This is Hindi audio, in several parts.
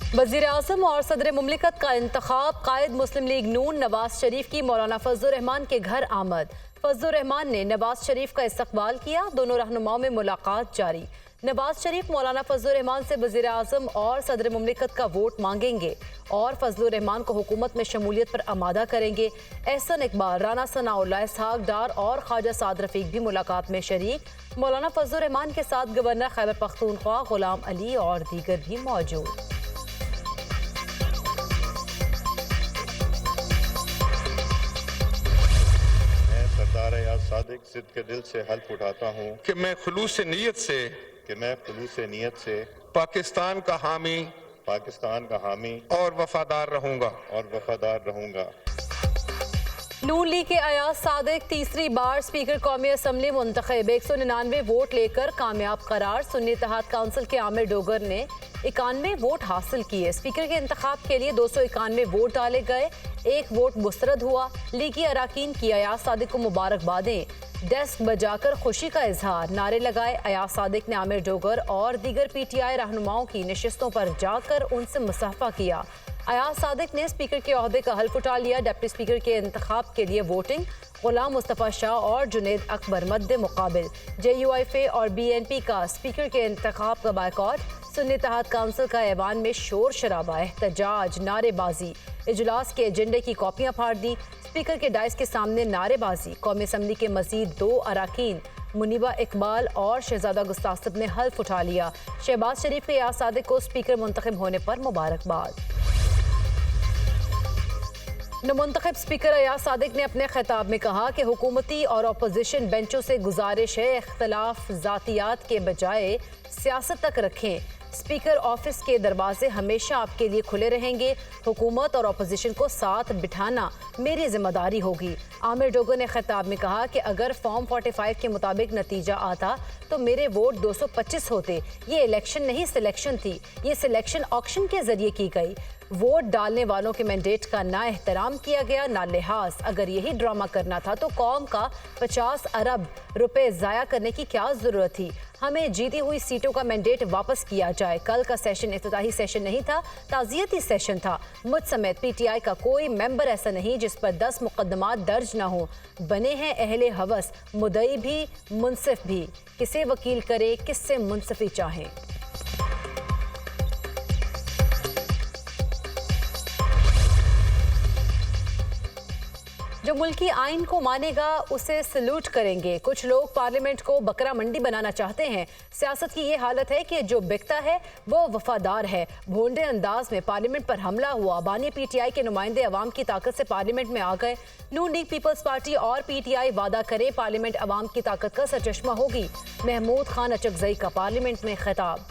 वज़ीर-ए-आज़म और सदर मुमलिकत का इंतखाब। कायद मुस्लिम लीग नून नवाज शरीफ की मौलाना फजलुर रहमान के घर आमद। फजलुर रहमान ने नवाज शरीफ का इस्तकबाल किया। दोनों रहनुमाओं में मुलाकात जारी। नवाज शरीफ मौलाना फजलुर रहमान से वज़ीर-ए-आज़म और सदर मुमलिकत का वोट मांगेंगे और फजलुर रहमान को हुकूमत में शमूलियत पर आमादा करेंगे। एहसन इकबाल, राना सनाउल्लाह, इसहाक डार और ख्वाजा साद रफीक भी मुलाकात में शरीक। मौलाना फजलुर रहमान के साथ गवर्नर खैबर पख्तूनख्वा गुलाम अली और दीगर भी मौजूद। सादिक सिद्ध के दिल से हल्फ उठाता हूँ कि मैं खुलूस नीयत से पाकिस्तान का हामी और वफादार रहूंगा। नून लीग के अयाज सादिक तीसरी बार स्पीकर कौमी असम्बली मुंतखब। 199 वोट लेकर कामयाब करार। सुन्नी इत्तेहाद काउंसिल के आमिर डोगर ने 91 वोट हासिल किए। स्पीकर के इंतखाब के लिए 291 वोट डाले गए, 1 वोट मुस्तरद हुआ। लीगी अराकीन की अयाज सादिक को मुबारकबादें। डेस्क बजाकर खुशी का इजहार, नारे लगाए। अयाज सादिक ने आमिर डोगर और दीगर पीटीआई रहनुमाओं की नशिस्तों पर जाकर उनसे मुसाफा किया। अयाज सादिक ने स्पीकर के ओहदे का हल्फ उठा लिया। डिप्टी स्पीकर के इंतखाब के लिए वोटिंग। गुलाम मुस्तफ़ा शाह और जुनेद अकबर मद्दे मुकाबिल। JUIF और BNP का स्पीकर के इंतखाब का बायकॉट। सुन्नी इत्तेहाद काउंसिल का ऐवान में शोर शराबा, एहतजाज, नारेबाजी। इजलास के एजेंडे की कॉपियां फाड़ दी। स्पीकर के डाइस के सामने नारेबाजी। कौमी असम्बली के मजीद 2 अराकीन मुनीबा इकबाल और शहजादा गुस्तासिब ने हल्फ उठा लिया। शहबाज शरीफ के अयाज सादिक को स्पीकर मुंतखब होने पर मुबारकबाद। मुंतखब स्पीकर अयाज सादिक ने अपने खिताब में कहा कि हुकूमती और अपोजिशन बेंचों से गुजारिश है इख्तलाफ जातियात के बजाय सियासत तक रखें। स्पीकर ऑफिस के दरवाजे हमेशा आपके लिए खुले रहेंगे। हुकूमत और अपोजिशन को साथ बिठाना मेरी जिम्मेदारी होगी। आमिर डोगर ने खिताब में कहा कि अगर फॉर्म 45 के मुताबिक नतीजा आता तो मेरे वोट 225 होते। ये इलेक्शन नहीं सिलेक्शन थी, ये सिलेक्शन ऑक्शन के जरिए की गई। वोट डालने वालों के मैंडेट का ना एहतराम किया गया, ना लिहाज। अगर यही ड्रामा करना था तो कौम का 50 अरब रुपए ज़ाया करने की क्या ज़रूरत थी। हमें जीती हुई सीटों का मैंडेट वापस किया जाए। कल का सेशन इफ्तिताही सेशन नहीं था, ताज़ियती सेशन था। मुझ समेत PTI का कोई मेंबर ऐसा नहीं जिस पर 10 मुकदमात दर्ज ना हो। बने हैं अहले हवस, मुदई भी मुनसिफ भी। किसे वकील करे, किससे मुनसिफी चाहें। जो मुल्की आइन को मानेगा उसे सलूट करेंगे। कुछ लोग पार्लियामेंट को बकरा मंडी बनाना चाहते हैं। सियासत की ये हालत है कि जो बिकता है वो वफादार है। भोंडे अंदाज में पार्लियामेंट पर हमला हुआ। बानी PTI के नुमाइंदे अवाम की ताकत से पार्लियामेंट में आ गए। नून लीग पीपल्स पार्टी और PTI वादा करे पार्लियामेंट अवाम की ताकत का सरचश्मा होगी। महमूद खान अचकजई का पार्लियामेंट में खिताब।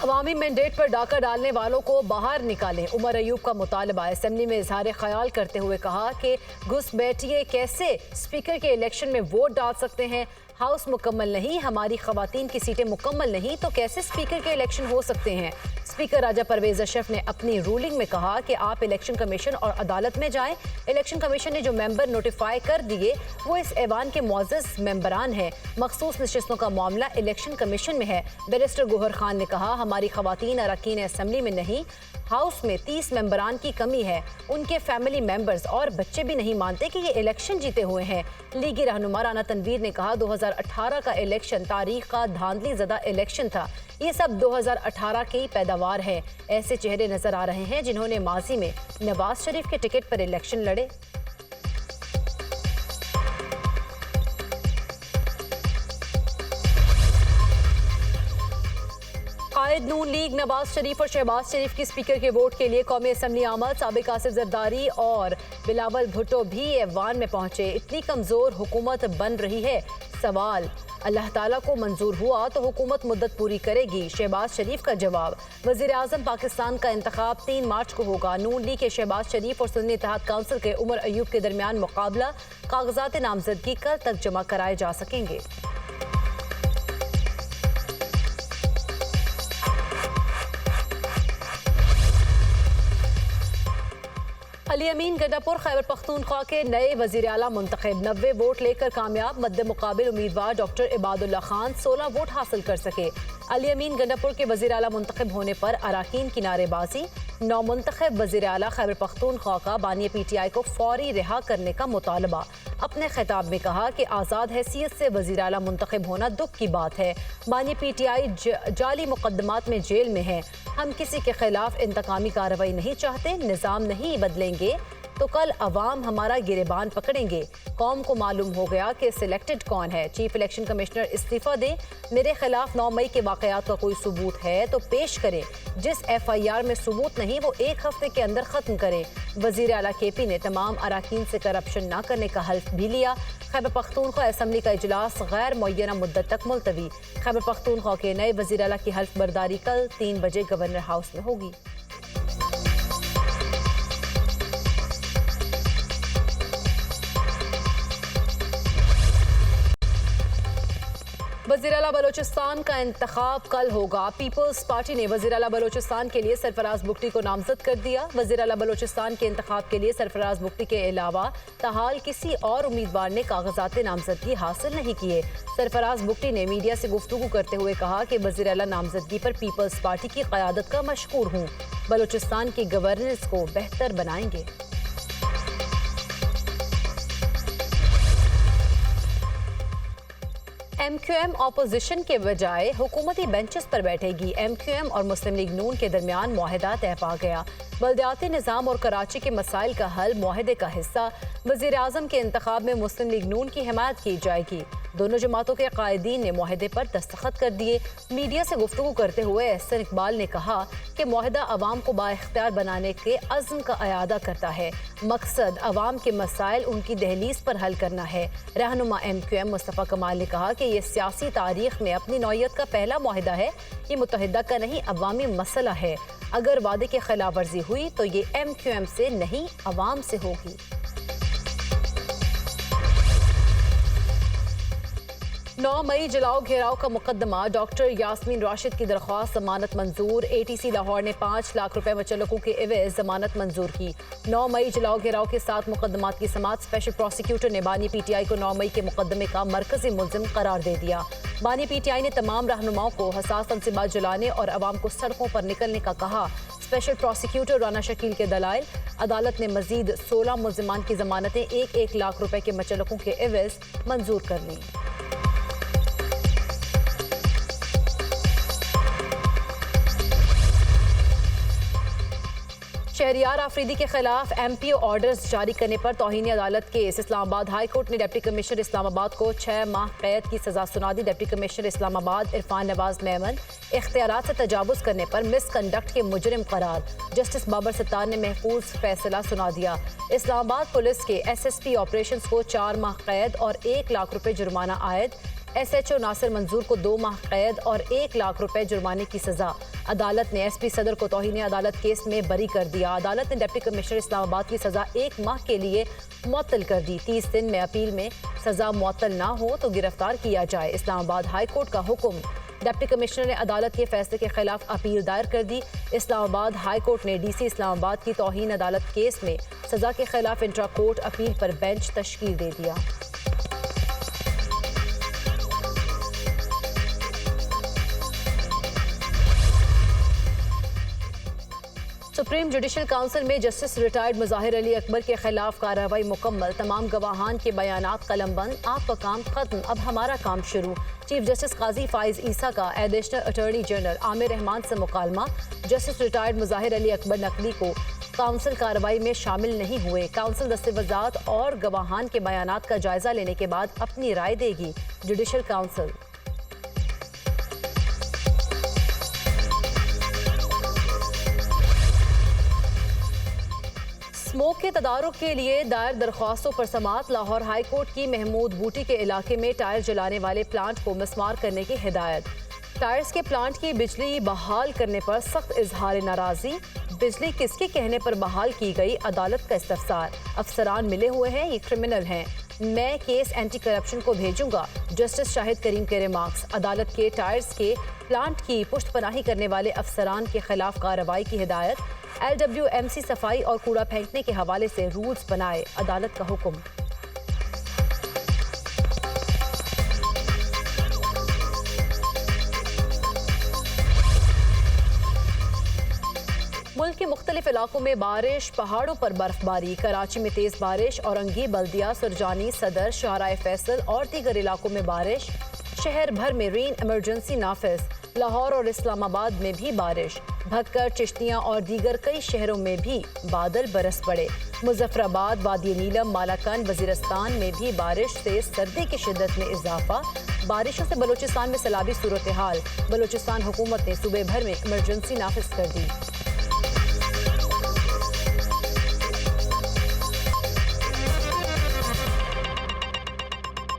अवामी मैंडेट पर डाका डालने वालों को बाहर निकालें, उमर अयूब का मुतालबा। असेंबली में इजहार ख्याल करते हुए कहा कि घुसपैठिए कैसे स्पीकर के इलेक्शन में वोट डाल सकते हैं। हाउस मुकम्मल नहीं, हमारी खवातीन की सीटें मुकम्मल नहीं तो कैसे स्पीकर के इलेक्शन हो सकते हैं। स्पीकर राजा परवेज अशरफ ने अपनी रूलिंग में कहा कि आप इलेक्शन कमीशन और अदालत में जाएं। इलेक्शन कमीशन ने जो मेंबर नोटिफाई कर दिए वो इस ऐवान के मुअज़्ज़ज़ मेंबरान हैं। मखसूस नशिस्तों का मामला इलेक्शन कमीशन में है। बैरिस्टर गोहर खान ने कहा हमारी खवातीन अरकान असेंबली में नहीं, हाउस में 30 मेंबरान की कमी है। उनके फैमिली मेंबर्स और बच्चे भी नहीं मानते कि ये इलेक्शन जीते हुए हैं। लीगी रहनुमा राना तनवीर ने कहा 2018 का इलेक्शन तारीख का धांधली ज़दा इलेक्शन था। ये सब 2018 की पैदावार है। ऐसे चेहरे नजर आ रहे हैं जिन्होंने माजी में नवाज शरीफ के टिकट पर इलेक्शन लड़े। कायद नून लीग नवाज शरीफ और शहबाज शरीफ की स्पीकर के वोट के लिए कौमी असम्बली आमद। साबिक आसिफ जरदारी और बिलावल भुट्टो भी ऐवान में पहुंचे। इतनी कमजोर हुकूमत बन रही है, सवाल अल्लाह ताला को मंजूर हुआ तो हुकूमत मुद्दत पूरी करेगी। शहबाज शरीफ का जवाब, वज़ीर-ए-आज़म पाकिस्तान का इंतखाब 3 मार्च को होगा। नून लीग के शहबाज शरीफ और सुन्नी इत्तेहाद काउंसिल के उमर अयूब के दरमियान मुकाबला। कागजात नामजदगी कल तक जमा कराए जा सकेंगे। अली अमीन गंडापुर खैबर पख्तूनख्वा के नए वजीर आला मुंतखब 90 वोट लेकर कामयाब। मद्दे मुकाबिल उम्मीदवार डॉक्टर इबादुल्ला खान 16 वोट हासिल कर सके। अली अमीन गंडापुर के वजीर आला मुंतखब होने पर अराकीन की नारेबाजी। नौमुंतखब वजीर आला खैबर पख्तूनख्वा का बानी PTI को फौरी रिहा करने का मुतालबा। अपने खिताब में कहा कि आज़ाद हैसियत से वजीर आला मुंतखब होना दुख की बात है। बानी PTI जाली मुकदमात में जेल में है। हम किसी के खिलाफ इंतकामी कार्रवाई नहीं चाहते। निज़ाम नहीं बदलेंगे तो कल अवाम हमारा गिरेबान पकड़ेंगे। कौम को मालूम हो गया कि सिलेक्टेड कौन है। चीफ इलेक्शन कमिश्नर इस्तीफा दे। मेरे खिलाफ 9 मई के वाकयात का कोई सबूत है तो पेश करें। जिस FIR में सबूत नहीं वो 1 हफ्ते के अंदर खत्म करें। वजीर आला KP ने तमाम अराकीन से करप्शन न करने का हल्फ भी लिया। खैबर पख्तूनख्वा असम्बली का इजलास गैर मुअय्यना मुद्दत तक मुलतवी। खैबर पख्तूनख्वा के नए वजीर आला की हल्फ बर्दारी कल 3 बजे गवर्नर हाउस में होगी। वज़ीर-ए-आला बलोचिस्तान का इंतखाब कल होगा। पीपल्स पार्टी ने वज़ीर-ए-आला बलोचिस्तान के लिए सरफराज बुगटी को नामजद कर दिया। वज़ीर-ए-आला बलोचिस्तान के इंतखाब के लिए सरफराज बुगटी के अलावा ताहाल किसी और उम्मीदवार ने कागजात नामजदगी हासिल नहीं किए। सरफराज बुगटी ने मीडिया से गुफ्तगू करते हुए कहा कि वज़ीर-ए-आला नामजदगी पर पीपल्स पार्टी की क़यादत का मशकूर हूँ। बलोचिस्तान की गवर्नेंस को बेहतर बनाएंगे। MQM ऑपोजिशन के बजाय हुकूमती बेंचेस पर बैठेगी। MQM और मुस्लिम लीग नून के दरमियान मुआहदा तय पा गया। बल्दियाती निज़ाम और कराची के मसाइल का हल मुआहदे का हिस्सा। वज़ीर आज़म के इंतखाब में मुस्लिम लीग नून की हिमायत की जाएगी। दोनों जमातों के कायदीन ने मुआहदे पर दस्तखत कर दिए। मीडिया से गुफ्तगू करते हुए एहसन इकबाल ने कहा कि मुआहदा अवाम को बाइख्तियार बनाने के अज़्म का अयादा करता है। मकसद अवाम के मसाइल उनकी दहलीज पर हल करना है। रहनुमा MQM मुस्तफ़ा कमाल ने कहा कि ये सियासी तारीख में अपनी नौयत का पहला मुआहदा है। ये मुत्तहिदा का नहीं, अवामी मसला है। अगर वादे की खिलाफ वर्जी हुई तो ये MQM से नहीं, अवाम से होगी। 9 मई जलाओ घेराव का मुकदमा। डॉक्टर यास्मीन राशिद की दरख्वास्त जमानत मंजूर। ATC लाहौर ने 5 लाख रुपए मुचल्लकों के एवज जमानत मंजूर की। 9 मई जलाओ घेराव के 7 मुकदमात की समाअत। स्पेशल प्रोसिक्यूटर ने बानी PTI को 9 मई के मुकदमे का मरकजी मुल्जिम करार दे दिया। बानी PTI ने तमाम रहनुमाओं को हसास तंसीबात जलाने और अवाम को सड़कों पर निकलने का कहा। स्पेशल प्रोसिक्यूटर राना शकील के दलाइल। अदालत ने मजीद 16 मुल्जिमान की जमानतें 1-1 लाख रुपए के मुचल्लकों के एवज मंजूर कर ली। शहरियार आफरीदी के खिलाफ MPO ऑर्डर्स जारी करने पर तौहीन अदालत केस। इस्लामाबाद हाई कोर्ट ने डिप्टी कमिश्नर इस्लामाबाद को 6 माह कैद की सजा सुना दी। डिप्टी कमिश्नर इस्लामाबाद इरफान नवाज मेमन इख्तियारात से तजावुज़ करने पर मिसकंडक्ट के मुजरिम करार। जस्टिस बाबर सत्तार ने महफूज फैसला सुना दिया। इस्लामाबाद पुलिस के SSP ऑपरेशंस को 4 माह कैद और 1 लाख रुपए जुर्माना आयद। SHO नासिर मंजूर को 2 माह कैद और 1 लाख रुपए जुर्माने की सजा। अदालत ने SP सदर को तौहीन अदालत केस में बरी कर दिया। अदालत ने डिप्टी कमिश्नर इस्लामाबाद की सजा 1 माह के लिए मुअत्तल कर दी। 30 दिन में अपील में सजा मुअत्तल ना हो तो गिरफ्तार किया जाए। इस्लामाबाद हाई कोर्ट का हुक्म। डिप्टी कमिश्नर ने अदालत के फैसले के खिलाफ अपील दायर कर दी। इस्लामाबाद हाई कोर्ट ने DC इस्लामाबाद की तौहीन अदालत केस में सजा के खिलाफ इंट्रा कोर्ट अपील पर बेंच तश्कील दे दिया। सुप्रीम जुडिशल काउंसिल में जस्टिस रिटायर्ड मुज़ाहिर अली अकबर के खिलाफ कार्रवाई मुकम्मल। तमाम गवाहान के बयानात कलमबंद। आपका काम खत्म, अब हमारा काम शुरू। चीफ जस्टिस काजी फाइज ईसा का additional attorney general Aamir Rahman से मुकालमा। जस्टिस रिटायर्ड मुज़ाहिर अली अकबर नकवी को काउंसिल कार्रवाई में शामिल नहीं हुए। काउंसिल दस्तवजात और गवाहान के बयानात का जायजा लेने के बाद अपनी राय देगी। Judicial council. स्मोक के तदारुक के लिए दायर दरख्वास्तों पर समाअत। लाहौर हाई कोर्ट की महमूद बूटी के इलाके में टायर जलाने वाले प्लांट को मिसमार करने की हिदायत। टायर्स के प्लांट की बिजली बहाल करने पर सख्त इजहार नाराजी। बिजली किसके कहने पर बहाल की गई, अदालत का इस्तफसार। अफसरान मिले हुए हैं, ये क्रिमिनल हैं। मैं केस एंटी करप्शन को भेजूंगा। जस्टिस शाहिद करीम के रिमार्क्स। अदालत के टायर्स के प्लांट की पुश्तपनाही करने वाले अफसरान के खिलाफ कार्रवाई की हिदायत। LWMC सफाई और कूड़ा फेंकने के हवाले से रूल्स बनाए, अदालत का हुक्म। मुल्क के मुख्तलिफ इलाकों में बारिश, पहाड़ों पर बर्फबारी। कराची में तेज बारिश, औरंगी, बल्दिया, सुरजानी, सदर, शाहराए फैसल और दीगर इलाकों में बारिश। शहर भर में रेन इमरजेंसी नाफिज। लाहौर और इस्लामाबाद में भी बारिश। भक्कर, चिश्तियाँ और दीगर कई शहरों में भी बादल बरस पड़े। मुजफ्फराबाद, वादी नीलम, मालाकन, वजीरस्तान में भी बारिश से सर्दी की शिद्दत में इजाफा। बारिशों से बलूचिस्तान में सैलाबी सूरत हाल। बलूचिस्तान हुकूमत ने सूबे भर में इमरजेंसी नाफिज कर दी।